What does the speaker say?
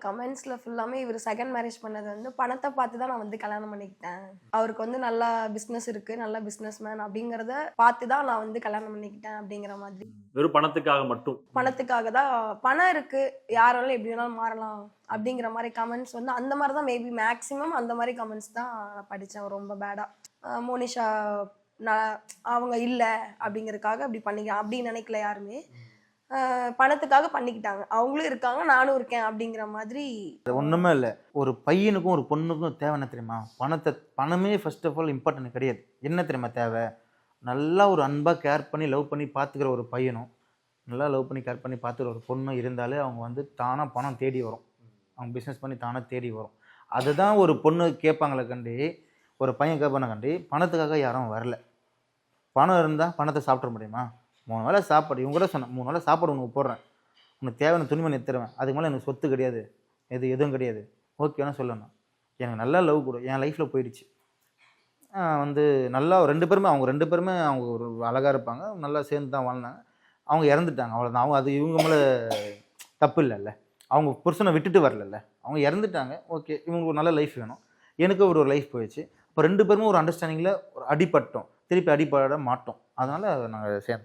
கமெண்ட்ஸ்ல ஃபுல்லாமே இவர் செகண்ட் மேரேஜ் பண்ணது வந்து பணத்தை பார்த்து தான் நான் வந்து கல்யாணம் பண்ணிக்கிட்டேன். அவருக்கு வந்து நல்லா பிசினஸ் இருக்கு, நல்ல பிசினஸ் மேன் அப்படிங்கிறத பார்த்து தான் நான் வந்து கல்யாணம் பண்ணிக்கிட்டேன் அப்படிங்கிற மாதிரி. வெறும் பணத்துக்காக மட்டும். பணத்துக்காக தான், பணம் இருக்கு, யார் வேணாலும் எப்படி வேணாலும் மாறலாம் அப்படிங்கிற மாதிரி கமெண்ட்ஸ் வந்து அந்த மாதிரி தான் மேபி மேக்ஸிமம் அந்த மாதிரி கமெண்ட்ஸ் தான் நான் படித்தேன் ரொம்ப பேடாக. மோனிஷா நான் அவங்க இல்லை அப்படிங்கிறதுக்காக அப்படி பண்ணிக்கலாம் அப்படின்னு நினைக்கல யாருமே. பணத்துக்காக பண்ணிக்கிட்டாங்க, அவங்களும் இருக்காங்க நானும் இருக்கேன் அப்படிங்கிற மாதிரி. ஒன்றுமே இல்லை. ஒரு பையனுக்கும் ஒரு பொண்ணுக்கும் தேவை என்ன தெரியுமா? பணமே ஃபர்ஸ்ட் ஆஃப் ஆல் இம்பார்ட்டன்ட் கிடையாது. என்ன தெரியுமா தேவை? நல்லா ஒரு அன்பாக கேர் பண்ணி லவ் பண்ணி பார்த்துக்கிற ஒரு பையனும், நல்லா லவ் பண்ணி கேர் பண்ணி பார்த்துக்கிற ஒரு பொண்ணும் இருந்தாலே அவங்க வந்து தானாக பணம் தேடி வரும். அவங்க பிஸ்னஸ் பண்ணி தானாக தேடி வரும். அதுதான் ஒரு பொண்ணு கேட்பாங்களே கண்டி, ஒரு பையன் கேட்பான கண்டி, பணத்துக்காக யாரும் வரல. பணம் இருந்தால் பணத்தை சாப்பிட முடியுமா? 3 வேளை சாப்பாடு, இவங்க கூட சொன்னேன், 3 வேளை சாப்பாடு உனக்கு போடுறேன், உனக்கு தேவையான துணிமணி தருவேன், அதுக்கு மேலே எனக்கு சொத்து கிடையாது, எதுவும் கிடையாது, ஓகேன்னு சொல்லணும். எனக்கு நல்லா லவ் கூட என் லைஃப்பில் போயிடுச்சு. வந்து நல்லா 2 பேருமே அவங்க ஒரு அழகாக இருப்பாங்க, நல்லா சேர்ந்து தான் வாழ்ந்தாங்க. அவங்க இறந்துட்டாங்க, அவ்வளோதான். அவங்க அது இவங்க மேலே தப்பு இல்லைல்ல, அவங்க புருஷனை விட்டுட்டு வரல, அவங்க இறந்துட்டாங்க. ஓகே, இவங்களுக்கு ஒரு நல்ல லைஃப் வேணும், எனக்கு ஒரு லைஃப் போயிடுச்சு. இப்போ 2 பேருமே ஒரு அண்டர்ஸ்டாண்டிங்கில் ஒரு அடிப்பட்டோம், திருப்பி அடிப்பட மாட்டோம். அதனால் நாங்கள் சேர்ந்தோம்.